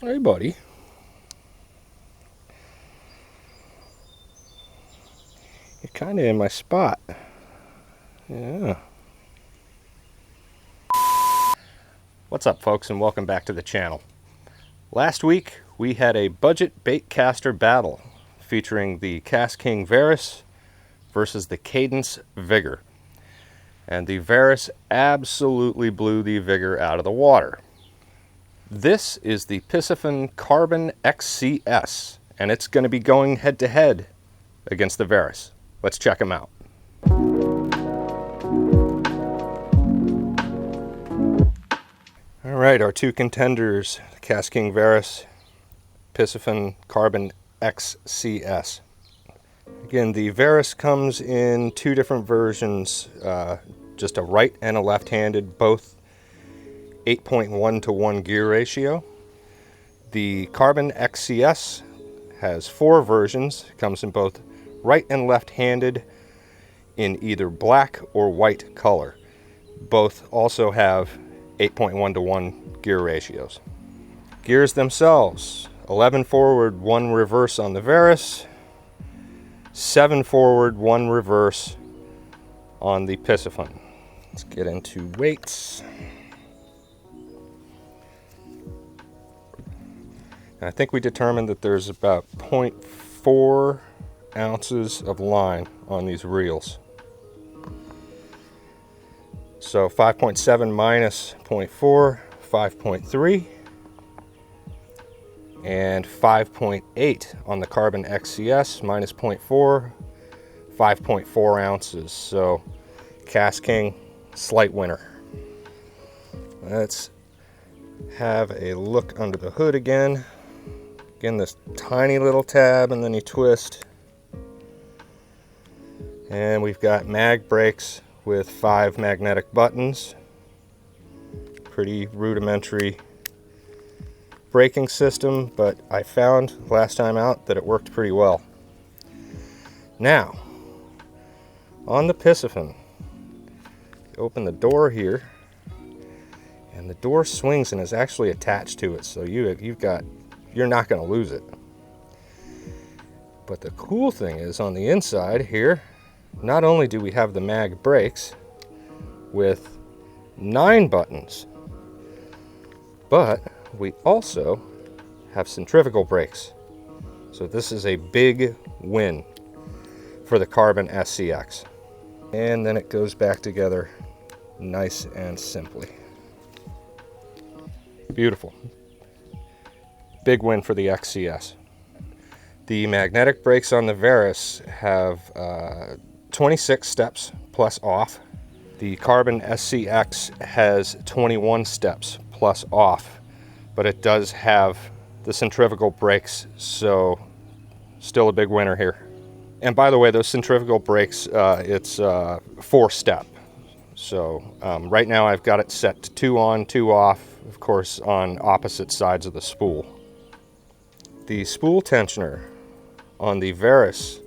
Hey, buddy. You're kind of in my spot. Yeah. What's up, folks, and welcome back to the channel. Last week, we had a budget baitcaster battle featuring the KastKing Verus versus the Cadence Vigor. And the Verus absolutely blew the Vigor out of the water. This is the Piscifun Carbon XCS, and it's going to be going head-to-head against the Verus. Let's check them out. All right, our two contenders, the KastKing Verus, Piscifun Carbon XCS. Again, the Verus comes in two different versions, just a right and a left-handed, both 8.1 to 1 gear ratio. The Carbon XCS has 4 versions. It comes in both right and left-handed in either black or white color. Both also have 8.1 to 1 gear ratios. Gears themselves, 11 forward, 1 reverse on the Verus, 7 forward, 1 reverse on the Piscifun. Let's get into weights. I think we determined that there's about 0.4 ounces of line on these reels. So 5.7 minus 0.4, 5.3, and 5.8 on the Carbon XCS minus 0.4, 5.4 ounces. So KastKing, slight winner. Let's have a look under the hood again. Again, this tiny little tab, and then you twist. And we've got mag brakes with 5 magnetic buttons. Pretty rudimentary braking system, but I found last time out that it worked pretty well. Now, on the Piscifun, open the door here, and the door swings and is actually attached to it, so you're not going to lose it. But the cool thing is, on the inside here, not only do we have the mag brakes with 9 buttons, but we also have centrifugal brakes. So this is a big win for the Carbon SCX. And then it goes back together nice and simply. Beautiful. Big win for the XCS. The magnetic brakes on the Verus have 26 steps plus off. The Carbon SCX has 21 steps plus off, but it does have the centrifugal brakes, so still a big winner here. And by the way, those centrifugal brakes, it's 4-step. So right now I've got it set to 2 on, 2 off, of course, on opposite sides of the spool. The spool tensioner on the Verus,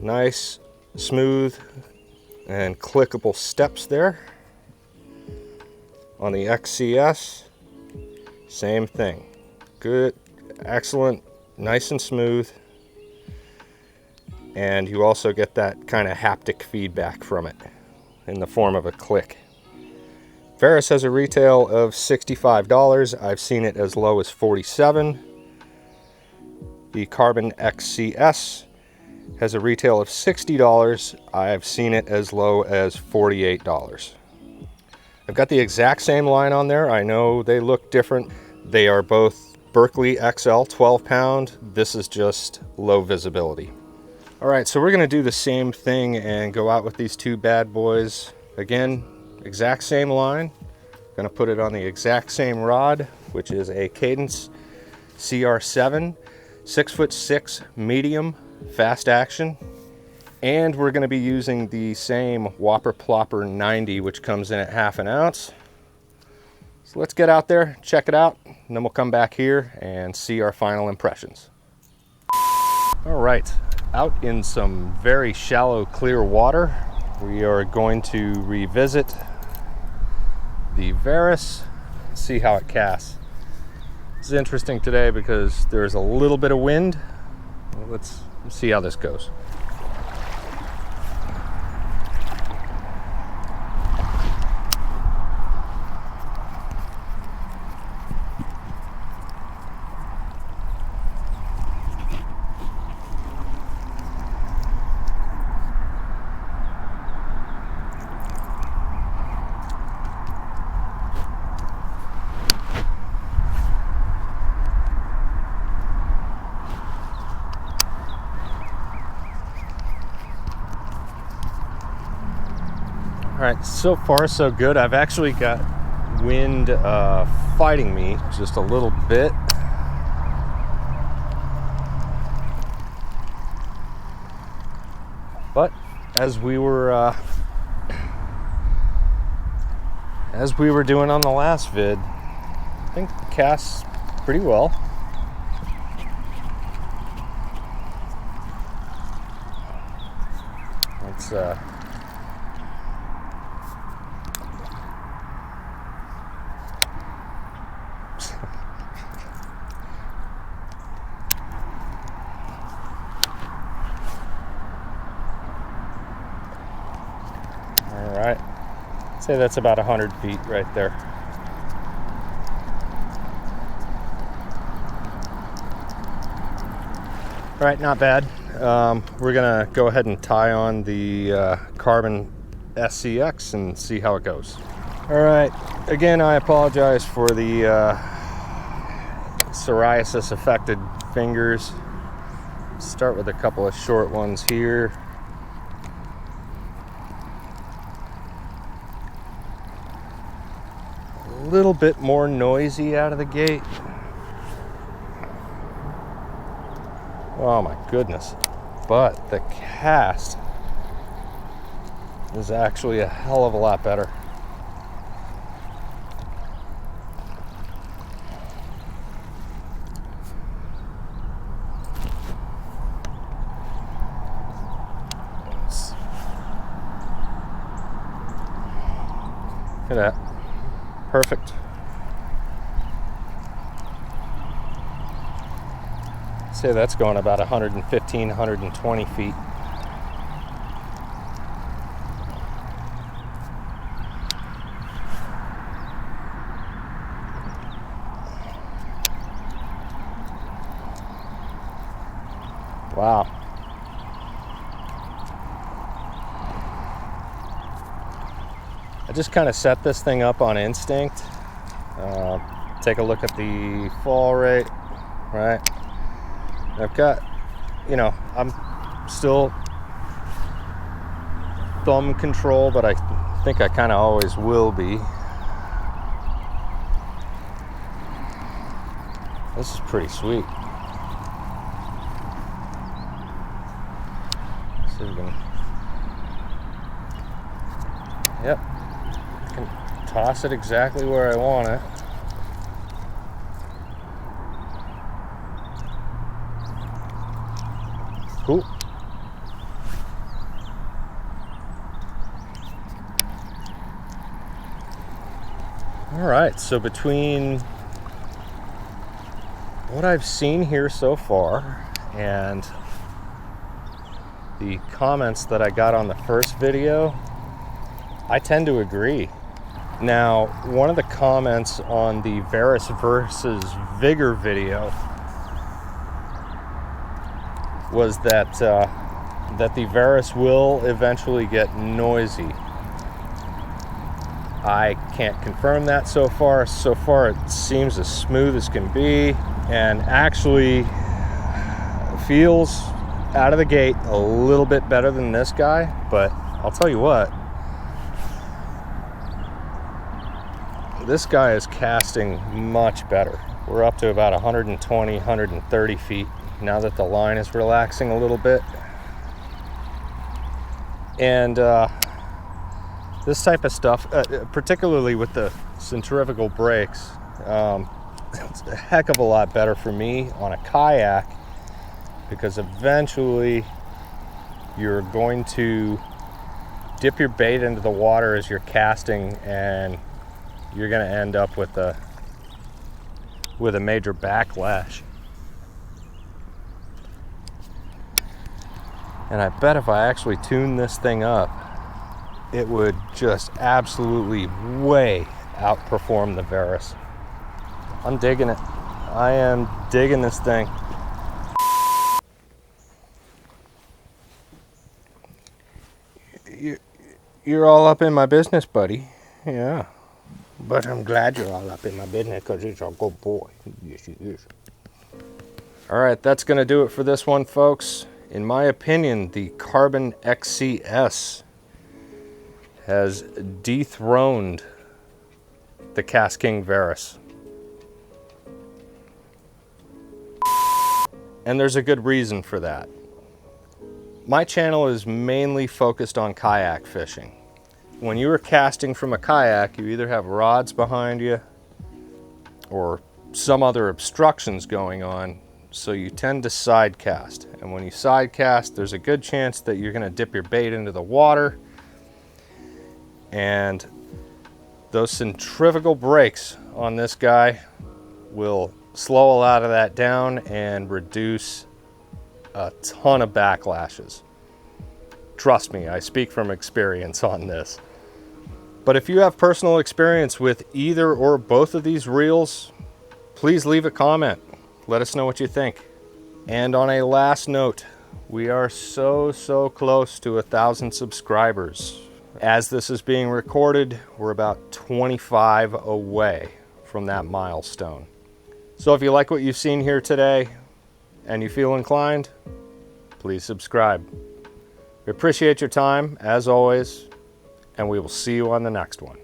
nice, smooth, and clickable steps there. On the XCS, same thing. Good, excellent, nice and smooth. And you also get that kind of haptic feedback from it in the form of a click. Verus has a retail of $65. I've seen it as low as $47. The Carbon XCS has a retail of $60. I've seen it as low as $48. I've got the exact same line on there. I know they look different. They are both Berkeley XL 12 pound. This is just low visibility. All right, so we're gonna do the same thing and go out with these two bad boys. Again, exact same line. Gonna put it on the exact same rod, which is a Cadence CR7, 6'6" medium, fast action. And we're gonna be using the same Whopper Plopper 90, which comes in at ½ ounce. So let's get out there, check it out, and then we'll come back here and see our final impressions. All right, out in some very shallow, clear water, we are going to revisit the Verus see how it casts. This is interesting today because there's a little bit of wind. Let's see how this goes. All right, so far so good. I've actually got wind fighting me just a little bit. But as we were doing on the last vid, I think it casts pretty well. Let's all right, say that's about 100 feet right there. All right, not bad. We're gonna go ahead and tie on the Carbon XCS and see how it goes. All right, again, I apologize for the psoriasis affected fingers. Start with a couple of short ones here. A little bit more noisy out of the gate. Oh my goodness. But the cast is actually a hell of a lot better. Look at that. Perfect. Say that's going about 115, 120 feet. Wow. I just kind of set this thing up on instinct. Take a look at the fall rate, right? I've got, I'm still thumb control, but I think I kind of always will be. This is pretty sweet. See if we can, yep, I can toss it exactly where I want it. Cool. All right, so between what I've seen here so far and the comments that I got on the first video, I tend to agree. Now, one of the comments on the Verus versus Vigor video was that the Verus will eventually get noisy. I can't confirm that so far. So far it seems as smooth as can be, and actually feels out of the gate a little bit better than this guy. But I'll tell you what, this guy is casting much better. We're up to about 120, 130 feet now that the line is relaxing a little bit. And this type of stuff, particularly with the centrifugal brakes, it's a heck of a lot better for me on a kayak, because eventually you're going to dip your bait into the water as you're casting, and you're going to end up with a with a major backlash. And I bet if I actually tuned this thing up, it would just absolutely way outperform the Verus. I'm digging it. I am digging this thing. You're all up in my business, buddy. Yeah. But I'm glad you're all up in my business because it's a good boy. Yes, he is. All right, that's going to do it for this one, folks. In my opinion, the Carbon XCS has dethroned the KastKing Verus. And there's a good reason for that. My channel is mainly focused on kayak fishing. When you are casting from a kayak, you either have rods behind you or some other obstructions going on, so you tend to side cast. And when you side cast, there's a good chance that you're going to dip your bait into the water, and those centrifugal brakes on this guy will slow a lot of that down and reduce a ton of backlashes. Trust me, I speak from experience on this. But if you have personal experience with either or both of these reels, please leave a comment. Let us know what you think. And on a last note, we are so close to 1,000 subscribers. As this is being recorded, we're about 25 away from that milestone. So if you like what you've seen here today and you feel inclined, please subscribe. We appreciate your time, as always, and we will see you on the next one.